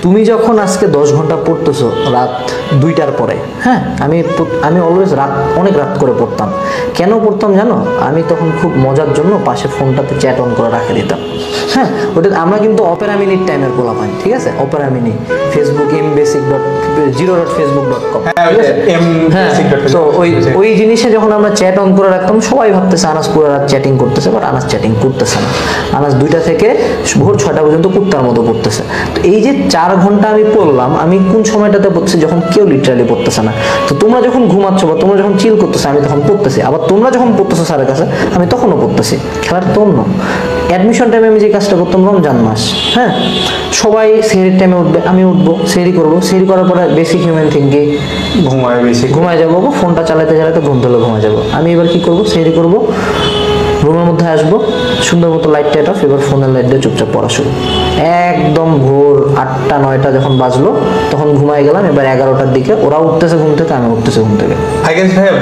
তুমি যখন আজকে 10 ঘন্টা পড়তেছো রাত 2টার পরে, হ্যাঁ, আমি অলওয়েজ অনেক রাত করে পড়তাম। কেন পড়তাম জানো? আমি তখন খুব মজার জন্য পাশে ফোনটাতে চ্যাট অন করে রাখে দিতাম। হ্যাঁ, ওটা আমরা কিন্তু অপেরা মিনিট টাইমের পোলা পাই, ঠিক আছে? অপেরা মিনি, ফেসবুক mbasic.0.facebook.com, হ্যাঁ। তো ওই জিনিসে যখন আমরা চ্যাট অন করে রাখতাম, সবাই ভাবতেছে আনাস পুরো রাত চ্যাটিং করতেছে, বাট আনাস চ্যাটিং করতেছে না। আনাস 2টা থেকে ভোর 6টা পর্যন্ত কুত্তার মতো পড়তেছে। তো এই যে 4 ঘন্টা আমি পড়লাম, আমি কোন সময়টাতে পড়তেছি? যখন কেউ লিটারালি পড়তেছে না। তো তোমরা যখন ঘুমাচ্ছ বা তোমরা যখন চিল করতেছো, আমি তখন পড়তেছি। আবার তোমরা যখন পড়তেছো স্যারের কাছে, আমি তখনও পড়তেছি। খেলার তন্য অ্যাডমিশন টাইমে আমি যে কাজটা করতাম, রমজান মাস, হ্যাঁ, সবাই সেহরির টাইমে উঠবে, আমি উঠবো, সেহরি করবো, সেহরি করার পরে বেসিক হিউম্যান থিঙ্কিং ঘুমায় যাবো, ফোনটা চালাতে চালাতে ঘুম ধরলে ঘুমায় যাবো। আমি এবার কি করবো? সেহরি করবো, রুমের মধ্যে আসবো, সুন্দর মতো লাইট টাইট অফ, এবার ফোনের লাইট দিয়ে চুপচাপ পড়া শুরু। একদম ভোর 8টা 9টা যখন বাজলো, তখন ঘুমায় গেলাম। এবার 11টার দিকে ওরা উঠতেছে ঘুম থেকে, আমি উঠতেছি ঘুম থেকে।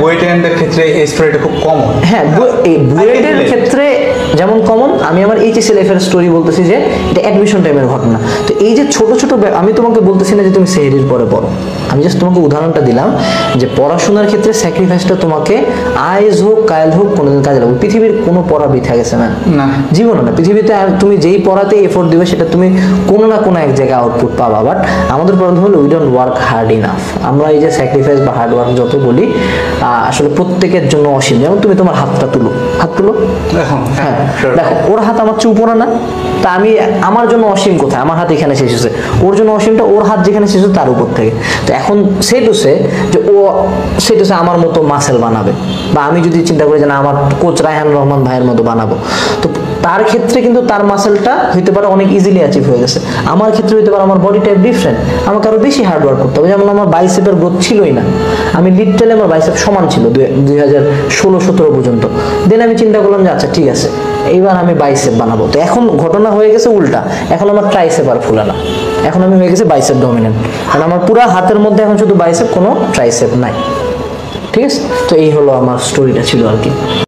বুয়েটের ক্ষেত্রে এই স্টোরিটা খুব কমন। হ্যাঁ, বুয়েটের ক্ষেত্রে যেমন কমন, আমি আমার এইচএসসি লাইফের স্টোরি বলতেছি যে এটা অ্যাডমিশন টাইমের ঘটনা। তো এই যে ছোট ছোট, আমি তোমাকে বলতেছি না যে তুমি সেহরির পরে পড়ো, আমি জাস্ট তোমাকে উদাহরণটা দিলাম যে পড়াশোনার ক্ষেত্রে স্যাক্রিফাইসটা তোমাকে আইজ হোক কাইল হোক কোনোদিন কাজে লাগবে। পৃথিবীর কোনো পড়া বৃথা গেছে না, জীবনে না। পৃথিবীতে আর তুমি যেই পড়াতে এফোর্ট দিবে, সেটা তুমি কোনো না কোনো এক জায়গায় আউটপুট পাবা। বাট আমাদের প্রবলেম হলো we don't work hard enough. আমরা এই যে স্যাক্রিফাইস বা হার্ড ওয়ার্ক যত বলি, আসলে প্রত্যেকের জন্য অসীম। যেমন তুমি তোমার হাতটা তুলো, হাত তুলো, হ্যাঁ, দেখো ওর হাত আমার চেয়ে উপরে না? তা আমি আমার জন্য অসীম কোথায়? আমার হাত এখানে শেষ হচ্ছে, ওর জন্য অসীমটা ওর হাত যেখানে শেষ হচ্ছে তার উপর থেকে। তো এখন সেটুসে যে ও সেটুসে আমার মতো মাসেল বানাবে, বা আমি যদি চিন্তা করি যে না আমার কোচ রায়হান রহমান ভাইয়ের মতো বানাবো, তো তার ক্ষেত্রে কিন্তু তার মাসেলটা হইতে পারে অনেক ইজিলি অ্যাচিভ হয়ে গেছে। আমার ক্ষেত্রে হইতে পারে আমার বডি টাইপ ডিফারেন্ট, আমাকে আরো বেশি হার্ড ওয়ার্ক করতে হবে। যেমন আমার বাইসেপের গ্রোথ ছিলই না, আমি লিটারালি আমার বাইসেপ সমান ছিল 2016-17 পর্যন্ত। দেন আমি চিন্তা করলাম যে আচ্ছা ঠিক আছে, এইবার আমি বাইসেপ বানাবো। তো এখন ঘটনা হয়ে গেছে উল্টা, এখন আমার ট্রাইসেপ আর ফুলে না, এখন আমি হয়ে গেছে বাইসেপ ডমিনেন্ট। কারণ আমার পুরো হাতের মধ্যে এখন শুধু বাইসেপ, কোনো ট্রাইসেপ নাই। ঠিক আছে, তো এই হলো আমার স্টোরিটা ছিল আর কি।